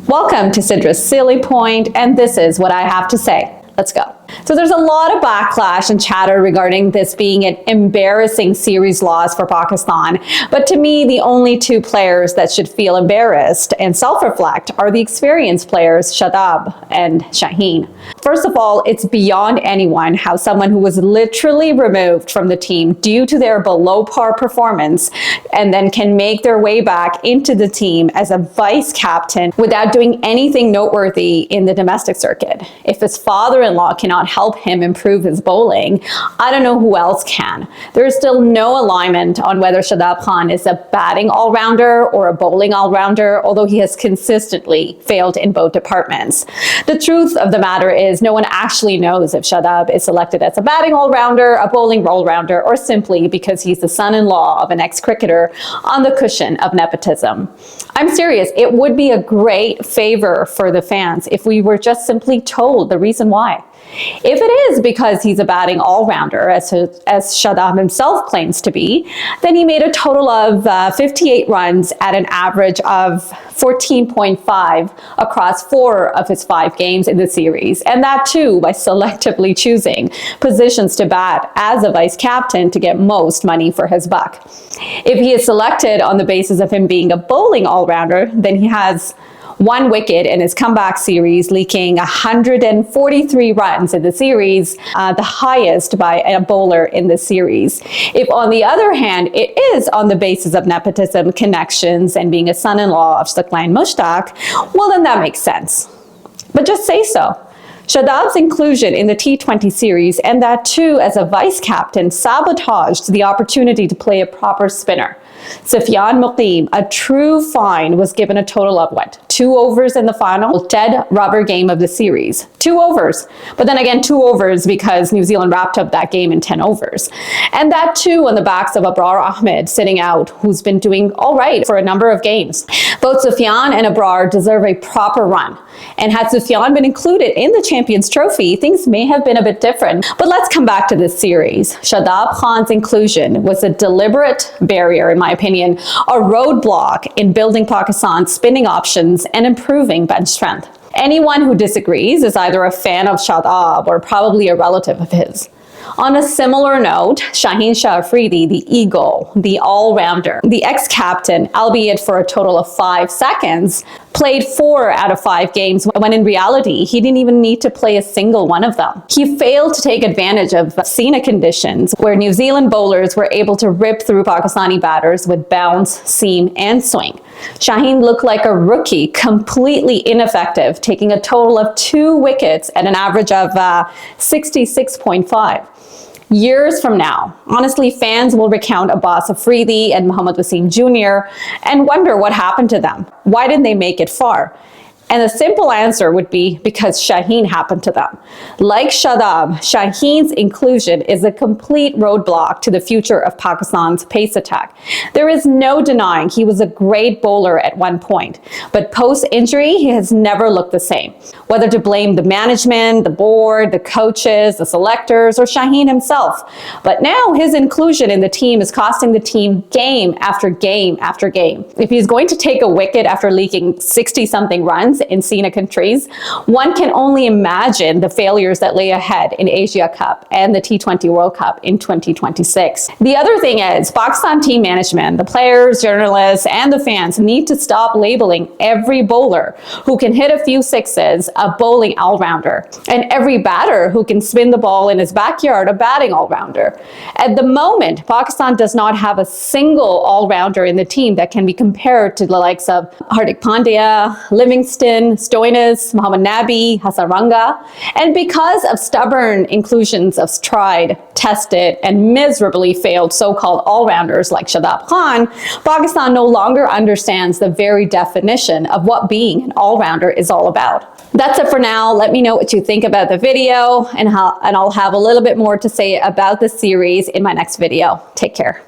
Welcome to Sidra's Silly Point, and this is what I have to say. Let's go. So there's a lot of backlash and chatter regarding this being an embarrassing series loss for Pakistan. But to me, the only two players that should feel embarrassed and self-reflect are the experienced players, Shadab and Shaheen. First of all, it's beyond anyone how someone who was literally removed from the team due to their below par performance and then can make their way back into the team as a vice captain without doing anything noteworthy in the domestic circuit. If his father-in-law cannot help him improve his bowling, I don't know who else can. There is still no alignment on whether Shadab Khan is a batting all-rounder or a bowling all-rounder, although he has consistently failed in both departments. The truth of the matter is no one actually knows if Shadab is selected as a batting all-rounder, a bowling all-rounder, or simply because he's the son-in-law of an ex-cricketer on the cushion of nepotism. I'm serious, it would be a great favor for the fans if we were just simply told the reason why. If it is because he's a batting all-rounder, as Shadab himself claims to be, then he made a total of 58 runs at an average of 14.5 across 4 of his 5 games in the series, and that too by selectively choosing positions to bat as a vice captain to get most money for his buck. If he is selected on the basis of him being a bowling all-rounder, then he has 1 wicket in his comeback series, leaking 143 runs in the series, the highest by a bowler in the series. If, on the other hand, it is on the basis of nepotism, connections, and being a son-in-law of Sufyan well, then that makes sense. But just say so. Shadab's inclusion in the T20 series, and that too as a vice captain, sabotaged the opportunity to play a proper spinner. Sufyan Muqeem, a true find, was given a total of 2 overs in the final, dead rubber game of the series. 2 overs. But then again, 2 overs because New Zealand wrapped up that game in 10 overs. And that too on the backs of Abrar Ahmed sitting out, who's been doing all right for a number of games. Both Sufyan and Abrar deserve a proper run. And had Sufyan been included in the Champions Trophy, things may have been a bit different. But let's come back to this series. Shadab Khan's inclusion was a deliberate barrier, in my opinion, a roadblock in building Pakistan's spinning options and improving bench strength. Anyone who disagrees is either a fan of Shadab or probably a relative of his. On a similar note, Shaheen Afridi, the eagle, the all-rounder, the ex-captain, albeit for a total of 5 seconds, played 4 out of 5 games when in reality he didn't even need to play a single one of them. He failed to take advantage of scenic conditions where New Zealand bowlers were able to rip through Pakistani batters with bounce, seam, and swing. Shaheen looked like a rookie, completely ineffective, taking a total of 2 wickets at an average of 66.5. Years from now, honestly, fans will recount Abbas Afridi and Mohammad Wasim Jr. and wonder what happened to them. Why didn't they make it far? And the simple answer would be because Shaheen happened to them. Like Shadab, Shaheen's inclusion is a complete roadblock to the future of Pakistan's pace attack. There is no denying he was a great bowler at one point, but post-injury, he has never looked the same. Whether to blame the management, the board, the coaches, the selectors, or Shaheen himself. But now his inclusion in the team is costing the team game after game after game. If he's going to take a wicket after leaking 60-something runs in scenic countries, one can only imagine the failures that lay ahead in Asia Cup and the T20 World Cup in 2026. The other thing is, Pakistan team management, the players, journalists, and the fans need to stop labeling every bowler who can hit a few sixes a bowling all-rounder, and every batter who can spin the ball in his backyard a batting all-rounder. At the moment, Pakistan does not have a single all-rounder in the team that can be compared to the likes of Hardik Pandya, Livingston, Stoinis, Mohammad Nabi, Hasaranga. And because of stubborn inclusions of tried, tested, and miserably failed so-called all-rounders like Shadab Khan, Pakistan no longer understands the very definition of what being an all-rounder is all about. That's it for now. Let me know what you think about the video, and I'll have a little bit more to say about the series in my next video. Take care.